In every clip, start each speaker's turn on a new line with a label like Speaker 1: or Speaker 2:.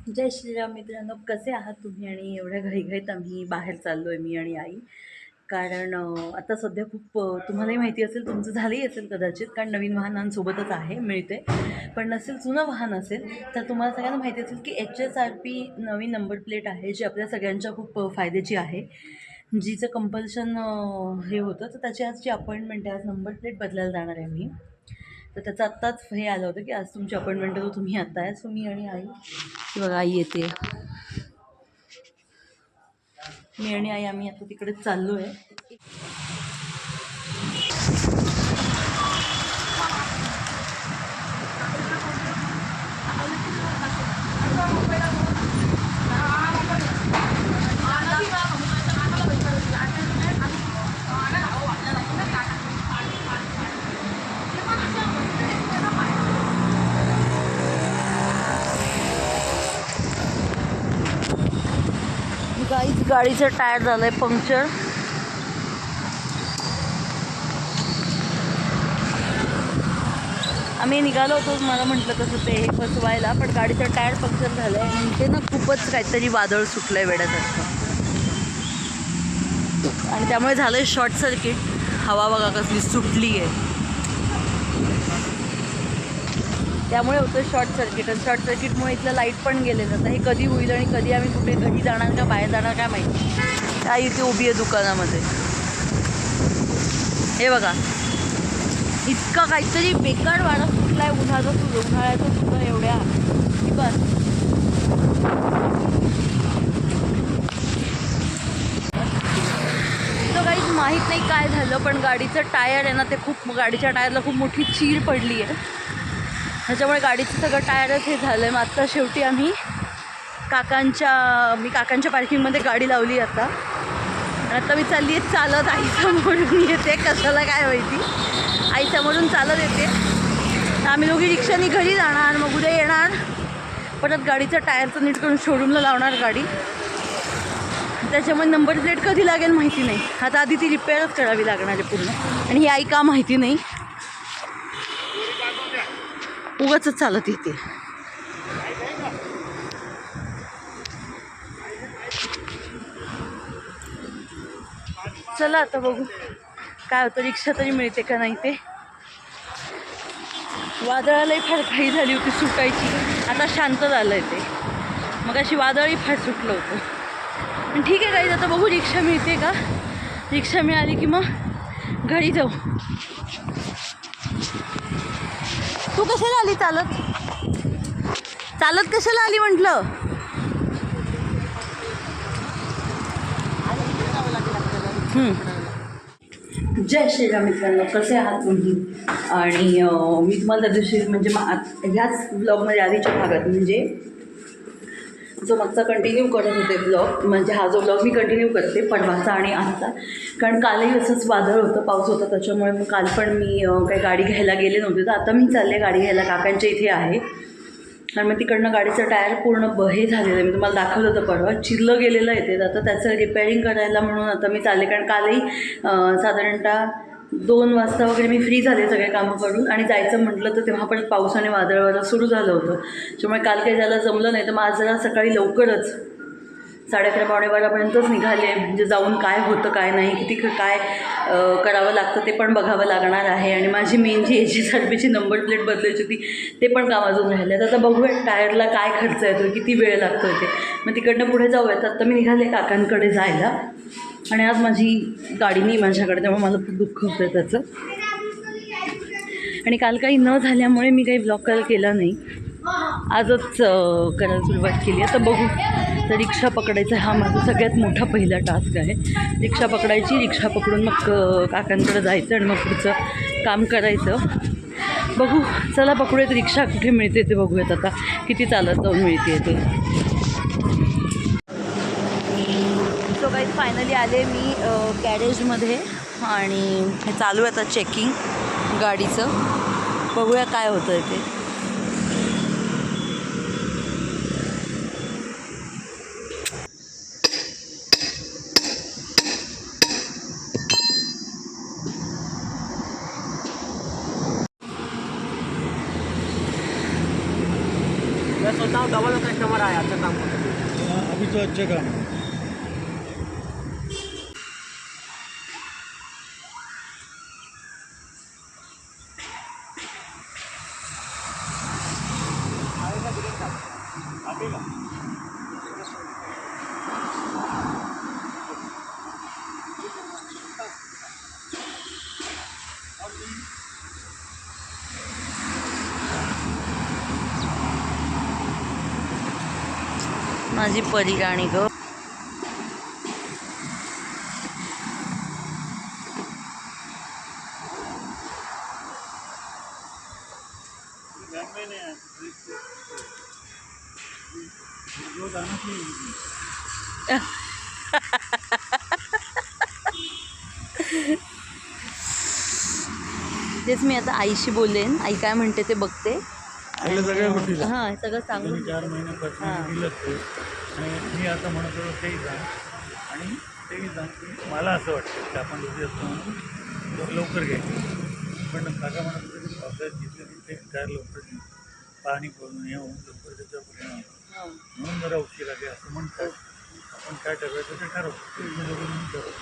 Speaker 1: जय श्रीराम मित्रांनो, कसे आहात तुम्ही? आणि एवढ्या घाईघाईत आम्ही बाहेर चाललो आहे, मी आणि आई. कारण आता सध्या खूप तुम्हालाही माहिती असेल, तुमचं झालंही असेल कदाचित, कारण नवीन वाहनांसोबतच आहे, मिळते. पण नसेल, जुनं वाहन असेल तर तुम्हाला सगळ्यांना माहिती असेल की HSRP नवीन नंबर प्लेट आहे, जी आपल्या सगळ्यांच्या खूप फायद्याची आहे. जिचं कंपल्शन हे होतं, तर त्याची आज जी अपॉइंटमेंट आहे, आज नंबर प्लेट बदलायला जाणार आहे मी. तर त्याचं आत्ताच हे आलं होतं की आज तुमची अपॉइंटमेंट आहे, तर तुम्ही आत्ता आहे. सो मी आणि आई, ही बघा आई येते, मी आणि आई आम्ही आता तिकडेच चाललो आहे. गाडीचं टायर झालंय पंक्चर. आम्ही निघालो होतो, मला म्हटलं तसं ते बसवायला, पण गाडीचं टायर पंक्चर झालं आहे आणि ते ना खूपच काहीतरी वादळ सुटलं आहे वेड्यासारखं, आणि त्यामुळे झालं आहे शॉर्ट सर्किट. हवा बघा कसली सुटली आहे, त्यामुळे होतं शॉर्ट सर्किट. आणि शॉर्ट सर्किटमुळे इथलं लाईट पण गेलेलं. आता हे कधी होईल आणि कधी आम्ही कुठे घरी जाणार का बाहेर जाणार काय माहिती. त्या इथे उभी आहे दुकानामध्ये. हे बघा, इतका काहीतरी बेकार वारा सुटला आहे, उन्हाळ्याचं सुद्धा एवढ्या की बस. तर काहीच माहीत नाही काय झालं, पण गाडीचं टायर आहे ना, ते खूप, गाडीच्या टायरला खूप मोठी चीर पडली आहे. त्याच्यामुळे गाडीचं सगळं टायरच हे झालं आहे. मग आत्ता शेवटी आम्ही काकांच्या पार्किंगमध्ये गाडी लावली आता मी चालली आहे चालत. आई समोरून येते, कशाला काय माहिती, आई समोरून चालत येते. आम्ही दोघी रिक्षाने घरी जाणार, मग उद्या येणार परत गाडीचं टायरचं नीट करून शोरूमला लावणार गाडी. त्याच्यामुळे नंबर प्लेट कधी लागेल माहिती नाही. आता आधी ती रिपेअरच करावी लागणार आहे पूर्ण, आणि ही आई का माहिती नाही, उगाच चालत येते. चला आता बघू काय होतं, रिक्षा तरी मिळते का नाही ते. वादळालाही फार घाई झाली होती सुटायची, आता शांत झालं आहे ते. मग अशी वादळही फार सुटलं होतं. पण ठीक आहे काही, आता बघू रिक्षा मिळते का. रिक्षा मिळाली की मग घरी जाऊ. तू कशाला आली चालत? चालत कशाला आली म्हटलं? जय श्रीराम मित्रांनो, कसे आहात तुम्ही? आणि मी तुम्हाला त्या दिवशी म्हणजे ह्याच ब्लॉगमध्ये आधीच्या भागात म्हणजे जो मागचा कंटिन्यू करत होते ब्लॉग, म्हणजे हा जो ब्लॉग मी कंटिन्यू करते परवाचा आणि आजचा. कारण कालही असंच वादळ होतं, पाऊस होता, त्याच्यामुळे मग काल पण मी काही गाडी घ्यायला गेले नव्हते. तर आता मी चालले गाडी घ्यायला, काकांच्या इथे आहे. आणि मग तिकडनं गाडीचं टायर पूर्ण हे झालेलं आहे, मी तुम्हाला दाखवलं होतं परवा, चिरलं गेलेलं आहे ते. आता त्याचं रिपेअरिंग करायला म्हणून आता मी चालले. कारण कालही साधारणतः 2 वाजता वगैरे मी फ्री झाले सगळे कामं करून, आणि जायचं म्हटलं तर तेव्हा परत पावसाने वादळ सुरू झालं होतं. त्यामुळे काल काही जायला जमलं नाही. तर मग आज जरा सकाळी लवकरच 11:30-12:15पर्यंतच निघाले. म्हणजे जाऊन काय होतं काय नाही, किती काय करावं लागतं ते पण बघावं लागणार आहे. आणि माझी मेन जी HSRPची नंबर प्लेट बदलायची होती ते पण काम अजून राहिले. तर आता बघूया टायरला काय खर्च येतो, किती वेळ लागतो ते. मग तिकडनं पुढे जाऊयात. आता मी निघाले काकांकडे जायला, आणि आज माझी गाडी नाही माझ्याकडे, त्यामुळे मला खूप दुःख होतं त्याचं. आणि काल काही न झाल्यामुळे मी काही ब्लॉग केला नाही, आजच करायला सुरुवात केली. आता बघू. तर रिक्षा पकडायचा हा माझा सगळ्यात मोठा पहिला टास्क आहे. रिक्षा पकडायची, रिक्षा पकडून मग काकांकडे जायचं आणि मग पुढचं काम करायचं. बघू, चला पकडूयात रिक्षा. कुठे मिळते ते बघूयात आता, किती चालत जाऊन मिळते ते. सो काही फायनली आले मी गॅरेजमध्ये, आणि हे चालू आहे आता चेकिंग गाडीचं. बघूया काय होतं आहे ते.
Speaker 2: मैं सोचता हूँ डबल कस्टमर आया, अच्छा काम करते।
Speaker 3: अभी तो अच्छा काम है।
Speaker 1: माझी परी राणी ग. तेच मी आता आईशी बोलेन, आई काय म्हणते ते बघते.
Speaker 3: आईला सगळ्या गोष्टी सांग.
Speaker 1: हां सगळं सांगून
Speaker 3: 4 महिन्यापासून
Speaker 1: हां.
Speaker 3: दिलं ते आणि मी आता म्हणत होतो तेही जा आणि तेही जा की मला असं वाटतं की आपण दोघे असतो म्हणून लवकर घ्यायचं. पण काका म्हणत होते की पावसाळ्यात घेतलं की ते काय लवकर पाणी पडून येऊन लवकर त्याचा परिणाम
Speaker 1: हां.
Speaker 3: म्हणून जरा उशिरा घ्या असं म्हणतात. आपण काय ठरवायचं ते ठरवतो, ते दोघं म्हणून ठरवतो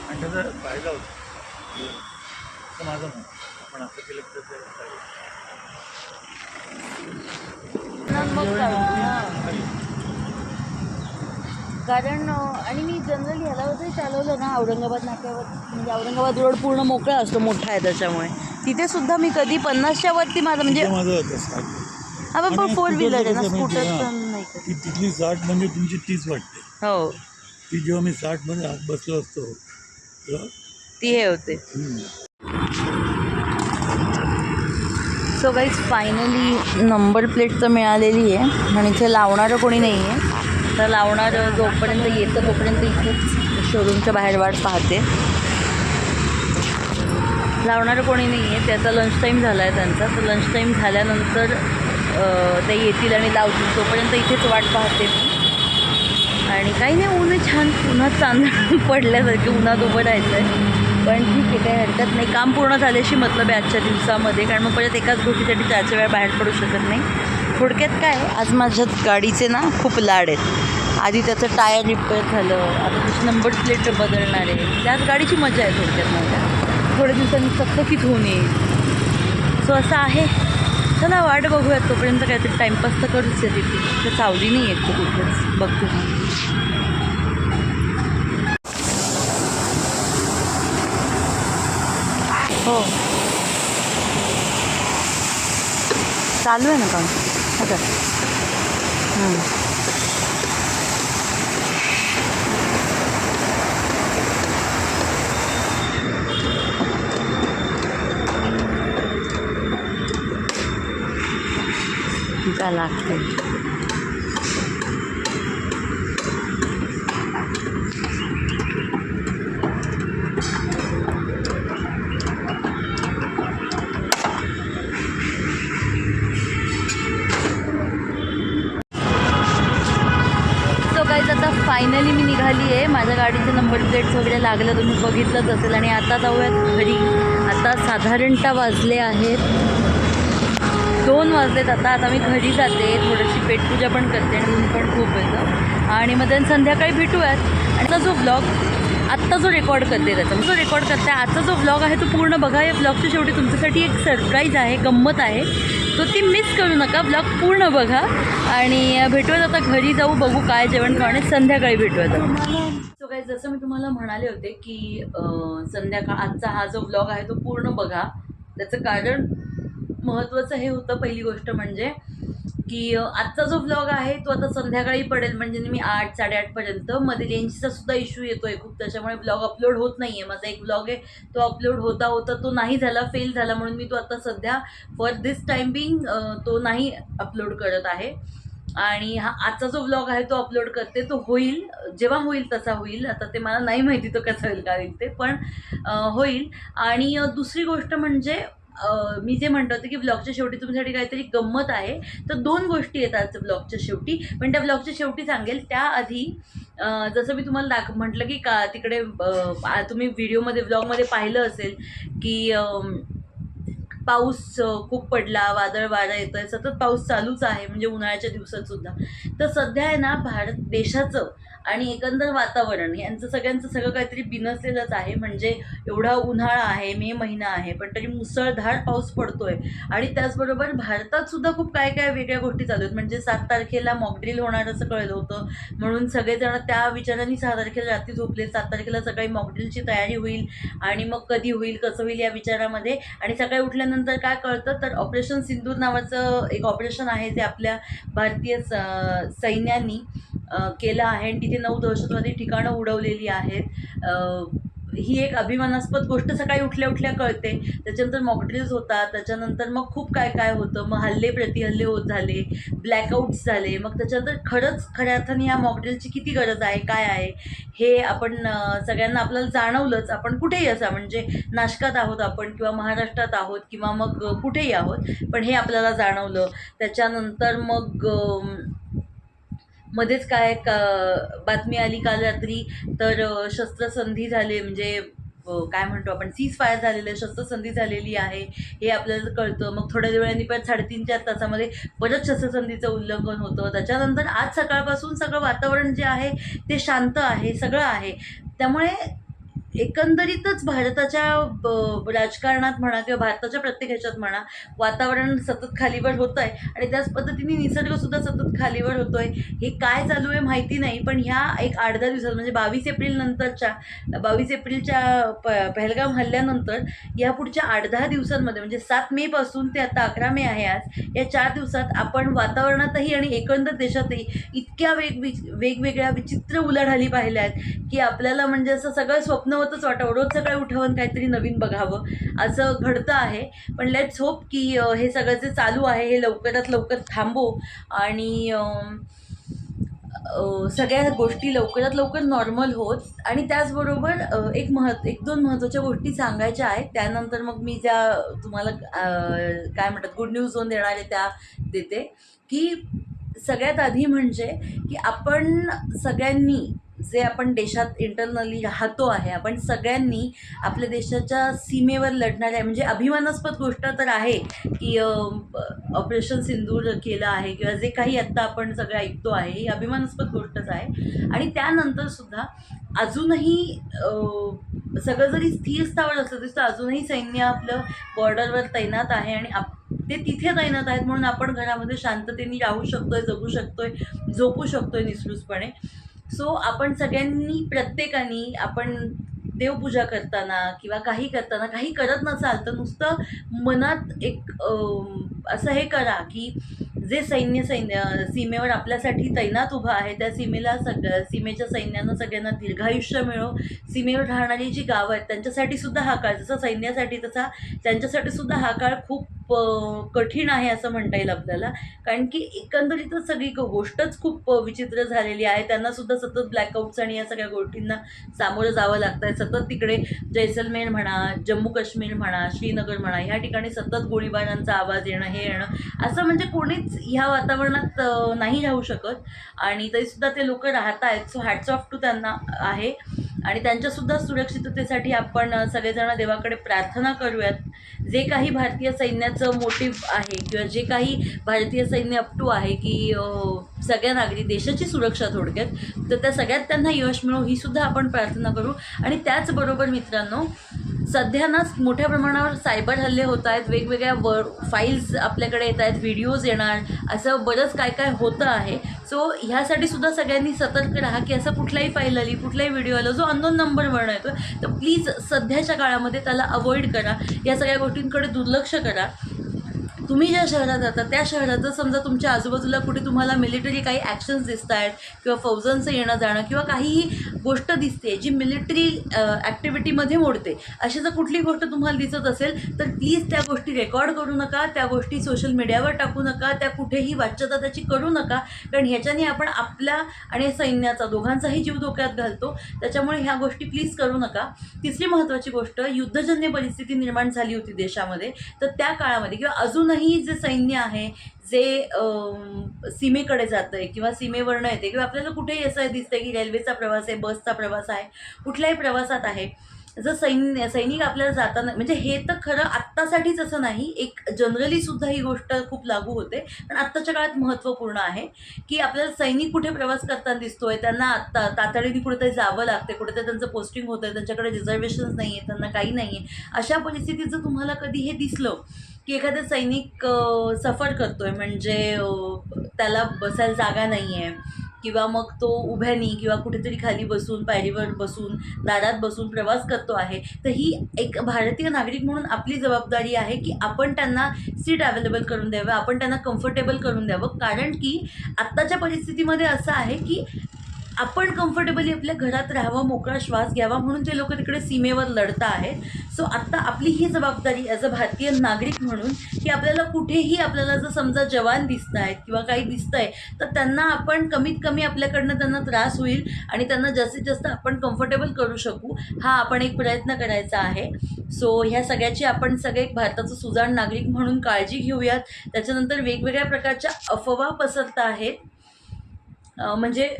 Speaker 3: आणि त्याचा फायदा होतो असं माझं म्हणणं. आपण असं केलं तर ते चालेल.
Speaker 1: मग कारण आणि मी जनरली ह्याला वगैरे चालवलं ना औरंगाबाद नाक्यावर, म्हणजे औरंगाबाद रोड पूर्ण मोकळा असतो, मोठा आहे त्याच्यामुळे तिथे सुद्धा मी कधी 50च्या वरती माझं म्हणजे
Speaker 3: माझं होतं 60.
Speaker 1: हा पण
Speaker 3: आणि
Speaker 1: 4 व्हीलर आहे ना,
Speaker 3: स्कूटरचं कसं माहिती आहे,
Speaker 1: स्कूटरचं नाही का.
Speaker 3: की तिथली 60 म्हणजे तुमची 30 वाटते.
Speaker 1: हो
Speaker 3: ती जेव्हा मी 60 मध्ये आत बसलो असतो तेव्हा
Speaker 1: ती हे होते. So guys finally number plate तर मिळालेली आहे आणि इथे लावणारं कोणी नाही आहे. तर लावणारं जोपर्यंत येतं तोपर्यंत इथेच शोरूमच्या बाहेर वाट पाहते. लावणारं कोणी नाही आहे, ते आता लंच टाईम झाला आहे त्यांचा. तर लंच टाईम झाल्यानंतर ते येतील आणि लावतील, तोपर्यंत इथेच वाट पाहते मी. आणि काही नाही, ऊन आहे छान, उन्हात चांदण पडल्यासारखे उन्हात उभं राहायचं आहे. पण ठीक आहे, काही हरकत नाही. काम पूर्ण झाल्याशी मतलब आहे आजच्या दिवसामध्ये, कारण मग परत एकाच गोष्टीसाठी 4 वेळा बाहेर पडू शकत नाही. थोडक्यात काय, आज माझ्या गाडीचे ना खूप लाड आहेत. आधी त्याचं टायर रिपेअर झालं, आता त्याची नंबर प्लेट बदलणार आहे. त्याच गाडीची मजा आहे थोडक्यात माझ्या. थोड्या दिवसांनी चकचकीत होऊन येईल. सो असं आहे. चला वाट बघूयात, तोपर्यंत काहीतरी टाईमपास तर करूच आहे तिथे. तर सावली नाही येत तो कुठेच, बघतो. हो चालू आहे ना काम आता. का लागते. आता फायनली मी निघाली आहे. माझ्या गाडीचे नंबर प्लेट्स वगैरे लागलं, तुम्ही बघितलंच असेल. आणि आता जाऊयात घरी. आता साधारणतः वाजले आहेत 2 वाजलेत आता मी घरी जाते. थोडीशी पेटपूजा पण करते आणि ऊन पण खूप येतं. आणि मग त्यांनी संध्याकाळी भेटूयात. आणि आता जो ब्लॉग आत्ता जो रेकॉर्ड करते आजचा जो ब्लॉग आहे तो पूर्ण बघा. या ब्लॉगच्या शेवटी तुमच्यासाठी एक सरप्राईज आहे, गंमत आहे, तो ती मिस करू नका. ब्लॉग पूर्ण बघा आणि भेटूयात आता घरी जाऊ, बघू काय जेवण खाणे, संध्याकाळी भेटूयात. सो गाईज, जसं मी तुम्हाला म्हणाले होते की आजचा हा जो ब्लॉग आहे तो पूर्ण बघा. त्याचं कारण महत्त्वाचं हे होतं, पहिली गोष्ट म्हणजे की आजचा जो ब्लॉग आहे तो आता संध्याकाळी पडेल, म्हणजे मी 8, 8:30पर्यंत. मध्ये रेंजचा सुद्धा इश्यू येतो आहे खूप, त्याच्यामुळे ब्लॉग अपलोड होत नाही आहे. माझा एक ब्लॉग आहे तो अपलोड होता तो नाही झाला, फेल झाला, म्हणून मी तो आता सध्या फॉर दिस टाइम बिंग तो नाही अपलोड करत आहे. आणि हा आजचा जो ब्लॉग आहे तो अपलोड करते. तो होईल, जेव्हा होईल तसा होईल. आता ते मला नाही माहिती तो कसा होईल, काय होईल ते, पण होईल. आणि दुसरी गोष्ट म्हणजे मी जे म्हणत होते की ब्लॉगच्या शेवटी तुमच्यासाठी काहीतरी गंमत आहे. तर 2 गोष्टी येतात ब्लॉगच्या शेवटी, पण त्या ब्लॉगच्या शेवटी सांगेल. त्याआधी जसं मी तुम्हाला म्हटलं की का तिकडे तुम्ही व्हिडिओमध्ये ब्लॉगमध्ये पाहिलं असेल की पाऊस खूप पडला, वादळ वारा येतं आहे, सतत पाऊस चालूच आहे म्हणजे उन्हाळ्याच्या दिवसातसुद्धा. तर सध्या आहे ना भारत देशाचं आणि एकंदर वातावरण यांचं सगळं काहीतरी बिनसलेलंच आहे. म्हणजे एवढा उन्हाळा आहे, मे महिना आहे, पण तरी मुसळधार पाऊस पडतोय. आणि त्याचबरोबर भारतात सुद्धा खूप काय काय वेगळ्या गोष्टी चालू आहेत. म्हणजे 7 तारखेला मॉकड्रिल होणार असं कळलं होतं, म्हणून सगळेजण त्या विचाराने 6 तारखेला रात्री झोपले. 7 तारखेला सकाळी मॉकड्रिलची तयारी होईल आणि मग कधी होईल, कसं होईल या विचारामध्ये. आणि सकाळी उठल्यानंतर काय कळतं तर ऑपरेशन सिंदूर नावाचं एक ऑपरेशन आहे जे आपल्या भारतीय सैन्यानी केलं आहे आणि तिथे 9 दहशतवादी ठिकाणं उडवलेली आहेत. ही एक अभिमानास्पद गोष्ट सकाळी उठल्या उठल्या कळते. त्याच्यानंतर मॉकड्रिल्स होतात, त्याच्यानंतर मग खूप काय काय होतं, मग हल्ले प्रतिहल्ले होत झाले, ब्लॅकआउट्स झाले. मग त्याच्यानंतर खरंच खऱ्या अर्थाने ह्या मॉकड्रिलची किती गरज आहे, काय आहे हे आपण सगळ्यांना आपल्याला जाणवलंच. आपण कुठेही असा म्हणजे नाशकात आहोत आपण किंवा महाराष्ट्रात आहोत किंवा मग कुठेही आहोत, पण हे आपल्याला जाणवलं. त्याच्यानंतर मग मध्येच काय बातमी आली काल रात्री तर शस्त्रसंधी झाले म्हणजे काय म्हणतो आपण सीज फायर झालेलं आहे, शस्त्रसंधी झालेली आहे हे आपल्याला कळतं. मग थोड्या वेळाने परत 3.5-4 तासामध्ये परत शस्त्रसंधीचं उल्लंघन होतं. त्याच्यानंतर आज सकाळपासून सगळं वातावरण जे आहे ते शांत आहे, सगळं आहे. त्यामुळे एकंदरीतच भारताच्या राजकारणात म्हणा किंवा भारताच्या प्रत्येक ह्याच्यात म्हणा वातावरण सतत खालीवर होतं आहे आणि त्याच पद्धतीने निसर्गसुद्धा सतत खालीवर होतो आहे. हे काय चालू आहे माहिती नाही, पण ह्या एक 8-10 दिवसात म्हणजे 22 एप्रिलच्या पहलगाम हल्ल्यानंतर या पुढच्या 8-10 दिवसांमध्ये म्हणजे 7 मेपासून ते आता 11 मे आहे आज, या 4 दिवसात आपण वातावरणातही आणि एकंदर देशातही इतक्या वेगवेगळ्या विचित्र उलाढाली पाहिल्या आहेत की आपल्याला म्हणजे असं सगळं स्वप्नवतच वाटावं, रोज सकाळी उठावं काहीतरी नवीन बघावं असं घडतं आहे. पण लेट्स होप की हे सगळं जे चालू आहे हे लवकरात लवकर थांबो आणि सगळ्या गोष्टी लवकरात लवकर नॉर्मल होत. आणि त्याचबरोबर एक 1-2 महत्त्वाच्या गोष्टी सांगायच्या आहेत. त्यानंतर मग मी ज्या तुम्हाला काय म्हणतात गुड न्यूज झोन देणार आहे त्या देते. की सगळ्यात आधी म्हणजे की आपण सगळ्यांनी जे आपण देशात इंटरनली राहतो आहे, आपण सगळ्यांनी आपल्या देशाच्या सीमेवर लढणाऱ्या म्हणजे अभिमानास्पद गोष्ट तर आहे की ऑपरेशन सिंदूर केलं आहे किंवा जे काही आत्ता आपण सगळं ऐकतो आहे ही अभिमानास्पद गोष्टच आहे. आणि त्यानंतरसुद्धा अजूनही सगळं जरी स्थिरस्थावर असलं तरी अजूनही सैन्य आपलं बॉर्डरवर तैनात आहे आणि ते तिथे तैनात आहेत म्हणून आपण घरामध्ये शांततेने राहू शकतोय, जगू शकतोय, झोपू शकतोय निसरूसपणे. सो आपण सगळ्यांनी प्रत्येकाने आपण देवपूजा करताना किंवा काही करताना काही करत नसाल तर नुसतं मनात एक असं हे करा की जे सैन्य सीमेवर आपल्यासाठी तैनात उभं आहे त्या सीमेच्या सैन्यांना सगळ्यांना दीर्घायुष्य मिळो. सीमेवर राहणारी जी गावं आहेत त्यांच्यासाठी सुद्धा हा काळ जसा सैन्यासाठी तसा त्यांच्यासाठी सुद्धा हा काळ खूप कठीण आहे असं म्हणता येईल आपल्याला. कारण की एकंदरीतच सगळी गोष्टच खूप विचित्र झालेली आहे. त्यांना सुद्धा सतत ब्लॅकआउट्स आणि या सगळ्या गोष्टींना सामोरं जावं लागतं आहे. सतत तिकडे जैसलमेर म्हणा, जम्मू काश्मीर म्हणा, श्रीनगर म्हणा ह्या ठिकाणी सतत गोळीबारांचा आवाज येणं हे येणं असं म्हणजे कोणीच ह्या वातावरणात नाही राहू शकत आणि तरीसुद्धा ते लोक राहत आहेत. सो हॅट्स ऑफ टू त्यांना आहे आणि त्यांच्यासुद्धा सुरक्षिततेसाठी आपण सगळेजण देवाकडे प्रार्थना करूयात. जे काही भारतीय सैन्याचं मोटिव्ह आहे किंवा जे काही भारतीय सैन्य अप टू आहे की सगळ्या नागरिक देशाची सुरक्षा थोडक्यात तर त्या सगळ्यात त्यांना यश मिळो ही सुद्धा आपण प्रार्थना करू. आणि त्याचबरोबर मित्रांनो सध्या ना मोठ्या प्रमाणावर सायबर हल्ले होत आहेत. वेगवेगळ्या फाईल्स आपल्याकडे येत आहेत, व्हिडिओज येणार असं बरंच काय काय होतं आहे. सो ह्यासाठी सुद्धा सगळ्यांनी सतर्क राहा की असं कुठलाही फाईल आली, कुठलाही व्हिडिओ आला जो अननोन नंबरवरून येतो तर प्लीज सध्याच्या काळामध्ये त्याला अवॉइड करा. या सगळ्या गोष्टींकडे दुर्लक्ष करा. तुम्ही ज्या शहरात राहता त्या शहरात जर समजा तुमच्या आजूबाजूला कुठे तुम्हाला मिलिटरी काही ॲक्शन्स दिसत आहेत किंवा फौजांचं येणं जाणं किंवा काहीही गोष्ट दिसते जी मिलिटरी ॲक्टिव्हिटीमध्ये मोडते अशी जर कुठली गोष्ट तुम्हाला दिसत असेल तर प्लीज त्या गोष्टी रेकॉर्ड करू नका, त्या गोष्टी सोशल मीडियावर टाकू नका, त्या कुठेही वाच्यता त्याची करू नका. कारण ह्याच्याने आपण आपल्या आणि सैन्याचा दोघांचाही जीव धोक्यात घालतो. त्याच्यामुळे ह्या गोष्टी प्लीज करू नका. तिसरी महत्त्वाची गोष्ट युद्धजन्य परिस्थिती निर्माण झाली होती देशामध्ये तर त्या काळामध्ये किंवा अजूनही जे सैन्य आहे जे सीमेकडे जातं आहे किंवा सीमेवरनं येते किंवा आपल्याला कुठेही असं दिसतं की रेल्वेचा प्रवास आहे, बसचा प्रवास आहे, कुठल्याही प्रवासात आहे जर सैनिक आपल्याला जाताना म्हणजे हे तर खरं आत्तासाठीच असं नाही, एक जनरली सुद्धा ही गोष्ट खूप लागू होते, पण आत्ताच्या काळात महत्त्वपूर्ण आहे की आपल्याला सैनिक कुठे प्रवास करताना दिसतोय, त्यांना आत्ता तातडीने कुठेतरी जावं लागते, कुठेतरी त्यांचं पोस्टिंग होतं आहे, त्यांच्याकडे रिझर्वेशन्स नाही आहे, त्यांना काही नाही आहे. अशा परिस्थितीत जर तुम्हाला कधी हे दिसलं की एखादा सैनिक सफर करतोय म्हणजे त्याला बसायला जागा नाही आहे किंवा मग तो उभ्यानी किंवा कुठेतरी खाली बसून पायरीवर बसून दारात बसून प्रवास करतो आहे, तर ही एक भारतीय नागरिक म्हणून आपली जबाबदारी आहे की आपण त्यांना सीट अवेलेबल करून द्यावं, आपण त्यांना कम्फर्टेबल करून द्यावं. कारण की आत्ताच्या परिस्थितीमध्ये असं आहे की आपण कम्फर्टेबली आपल्या घरात राहावं, मोकळा श्वास घ्यावा, म्हणून ते लोक तिकडे सीमेवर लढता आहेत. सो आत्ता आपली ही जबाबदारी ॲज अ भारतीय नागरिक म्हणून की आपल्याला कुठेही आपल्याला जर समजा जवान दिसत आहेत किंवा काही दिसतं आहे, तर त्यांना आपण कमीत कमी आपल्याकडनं त्यांना त्रास होईल आणि त्यांना जास्तीत जास्त आपण कम्फर्टेबल करू शकू, हा आपण एक प्रयत्न करायचा आहे. सो ह्या सगळ्याची आपण सगळे एक भारताचं सुजाण नागरिक म्हणून काळजी घेऊयात. त्याच्यानंतर वेगवेगळ्या प्रकारच्या अफवा पसरत आहेत, म्हणजे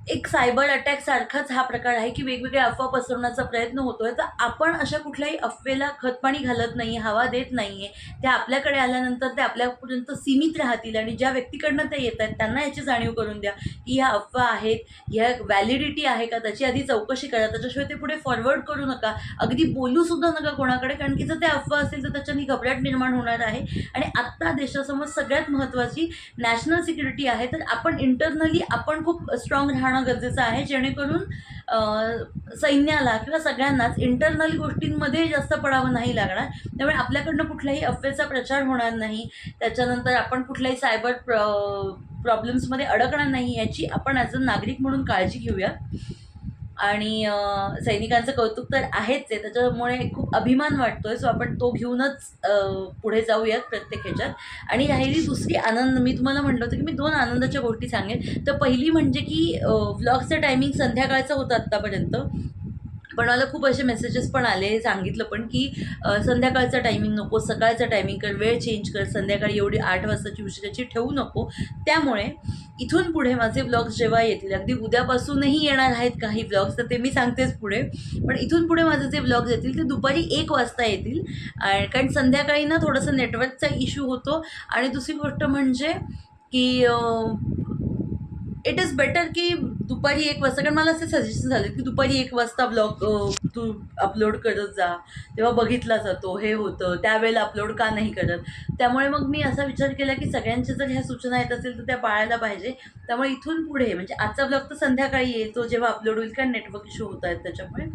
Speaker 1: एक सायबर अटॅक सारखाच हा प्रकार आहे की वेगवेगळ्या अफवा पसरवण्याचा प्रयत्न होतोय. तर आपण अशा कुठल्याही अफवेला खतपाणी घालत नाही, हवा देत नाही आहे. त्या आपल्याकडे आल्यानंतर ते आपल्यापर्यंत सीमित राहतील आणि ज्या व्यक्तीकडनं ते येत आहेत त्यांना याची जाणीव करून द्या की ह्या अफवा आहेत, ह्या व्हॅलिडिटी आहे का, त्याची आधी चौकशी करा, त्याच्याशिवाय ते पुढे फॉरवर्ड करू नका, अगदी बोलूसुद्धा नका कोणाकडे. कारण की जर ते अफवा असेल तर त्याच्यानी घबराट निर्माण होणार आहे. आणि आत्ता देशासमोर सगळ्यात महत्त्वाची नॅशनल सिक्युरिटी आहे, तर आपण इंटरनली आपण खूप स्ट्रॉंग राहणं गरजेचं आहे, जेणेकरून सैन्याला किंवा सगळ्यांनाच इंटरनल गोष्टींमध्ये जास्त पडावं नाही लागणार. त्यामुळे आपल्याकडनं कुठल्याही अफवेचा प्रचार होणार नाही, त्याच्यानंतर आपण कुठल्याही सायबर प्रॉब्लेम्समध्ये अडकणार नाही, याची आपण ॲज अ नागरिक म्हणून काळजी घेऊया. आणि सैनिकांचं कौतुक तर आहेच आहे, त्याच्यामुळे खूप अभिमान वाटतोय. सो आपण तो घेऊनच पुढे जाऊयात प्रत्येक ह्याच्यात. आणि राहिली दुसरी आनंद, मी तुम्हाला म्हटलं होतं की मी 2 आनंदाच्या गोष्टी सांगेन. तर पहिली म्हणजे की व्लॉगचं टायमिंग संध्याकाळचं होतं आत्तापर्यंत, पण मला खूप असे मेसेजेस पण आले, सांगितलं पण की संध्याकाळचा टायमिंग नको, सकाळचा टायमिंग कर, वेळ चेंज कर, संध्याकाळी एवढी 8 वाजताची उशिराची ठेवू नको. त्यामुळे इथून पुढे माझे व्लॉग्स जेव्हा येतील, अगदी उद्यापासूनही येणार आहेत काही व्लॉग्स, तर ते मी सांगतेच पुढे, पण इथून पुढे माझे जे व्लॉग्स येतील ते दुपारी 1 वाजता येतील. कारण संध्याकाळी ना थोडंसं नेटवर्कचा इश्यू होतो. आणि दुसरी गोष्ट म्हणजे की इट इज बेटर की दुपारी 1 वाजता, कारण मला असे सजेशन झाले की दुपारी 1 वाजता ब्लॉग तू अपलोड करत जा, तेव्हा बघितला जातो, हे होतं, त्यावेळेला अपलोड का नाही करत. त्यामुळे मग मी असा विचार केला की सगळ्यांच्या जर ह्या सूचना येत असेल तर त्या पाळायला पाहिजे. त्यामुळे इथून पुढे म्हणजे आजचा ब्लॉग तर संध्याकाळी येईल, तो जेव्हा अपलोड होईल, कारण नेटवर्क इश्यू होत आहेत त्याच्यामुळे.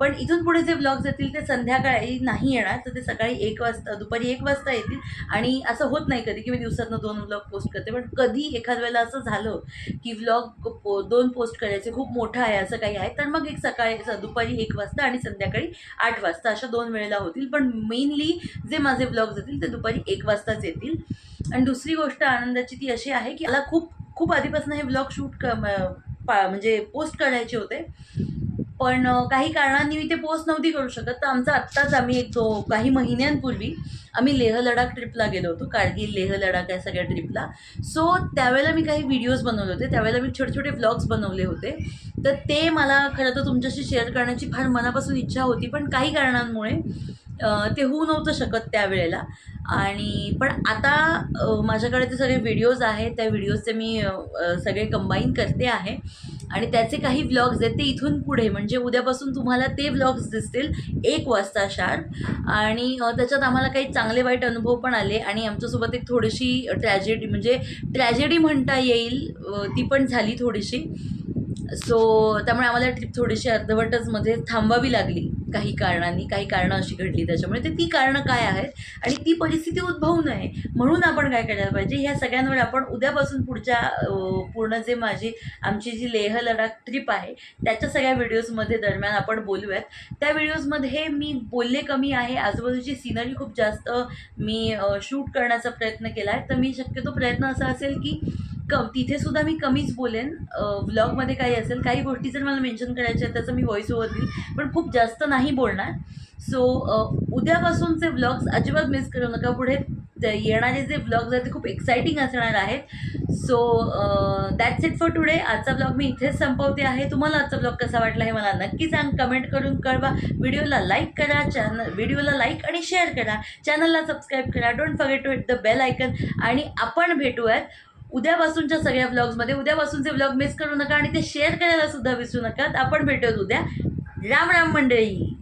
Speaker 1: पण इथून पुढे जे ब्लॉग्स येतील ते संध्याकाळी नाही येणार, तर ते सकाळी 1 वाजता, दुपारी 1 वाजता येतील. आणि असं होत नाही कधी की मी दिवसातनं 2 व्लॉग पोस्ट करते, पण कधी एखाद वेळेला असं झालं की व्लॉग 2 पोस्ट करायचे, खूप मोठं आहे असं काही आहे, तर मग एक सकाळी दुपारी 1 वाजता आणि संध्याकाळी 8 वाजता अशा 2 वेळेला होतील. पण मेनली जे माझे व्लॉग्स येतील ते दुपारी 1 वाजताच येतील. आणि दुसरी गोष्ट आनंदाची ती अशी आहे की मला खूप खूप आधीपासून हे व्लॉग शूट म्हणजे पोस्ट करायचे होते, पण काही कारणांनी मी ते पोस्ट नव्हती करू शकत. तर आत्ताच आम्ही काही महिन्यांपूर्वी आम्ही लेह लडाख ट्रिपला गेलो होतो, कारगिल, लेह लडाख या सगळ्या ट्रिपला. सो त्यावेळेला मी काही व्हिडिओज बनवले होते, त्यावेळेला मी छोटे छोटे व्लॉग्स बनवले होते. तर ते मला खरं तर तुमच्याशी शेअर करण्याची फार मनापासून इच्छा होती, पण काही कारणांमुळे ते होऊ नव्हतं शकत त्यावेळेला. आणि पण आता माझ्याकडे ते सगळे व्हिडिओज आहेत, त्या व्हिडिओजचे मी सगळे कंबाईन करते आहे आणि त्याचे काही व्लॉग्स आहेत ते इथून पुढे म्हणजे उद्यापासून तुम्हाला ते व्लॉग्स दिसतील 1 वाजता शार्प. आणि त्याच्यात आम्हाला काही चांगले वाईट अनुभव पण आले आणि आमच्यासोबत एक थोडीशी ट्रॅजेडी म्हणता येईल, ती पण झाली थोडीशी. सो त्यामुळे आम्हाला ट्रिप थोडीशी अर्धवटच मध्ये थांबवावी लागली काही कारणांनी, काही कारणं अशी घडली त्याच्यामुळे. ते ती कारणं काय आहेत आणि ती परिस्थिती उद्भवू नये म्हणून आपण काय करायला पाहिजे, ह्या सगळ्यांवर आपण उद्यापासून पुढच्या पूर्ण जे आमची जी लेह लडाख ट्रिप आहे त्याच्या सगळ्या व्हिडिओजमध्ये दरम्यान आपण बोलूयात. त्या व्हिडिओजमध्ये मी बोलले कमी आहे, आजूबाजूची सिनरी खूप जास्त मी शूट करण्याचा प्रयत्न केला आहे. तर मी शक्यतो प्रयत्न असा असेल की तिथेसुद्धा मी कमीच बोलेन. व्लॉगमध्ये काही असेल, काही गोष्टी जर मला मेन्शन करायच्या आहेत त्याचं मी व्हॉईस ओव्हर देईल, पण खूप जास्त नाही बोलणार. सो उद्यापासूनचे व्लॉग्स अजिबात मिस करू नका. पुढे येणारे जे ब्लॉग्स आहेत ते खूप एक्साइटिंग असणार आहेत. So that's it for today. आजचा ब्लॉग मी इथेच संपवते आहे. तुम्हाला आजचा ब्लॉग कसा वाटला हे मला नक्की सांग, कमेंट करून कळवा. व्हिडिओला लाईक करा, व्हिडिओला लाईक आणि शेअर करा, चॅनलला सबस्क्राईब करा, don't forget to hit the bell icon. आणि आपण भेटूयात उद्यापासूनच्या सगळ्या व्लॉग्समध्ये. उद्यापासूनचे व्लॉग मिस करू नका आणि ते शेअर करायला सुद्धा विसरू नका. आपण भेटूयात उद्या. राम राम मंडळी.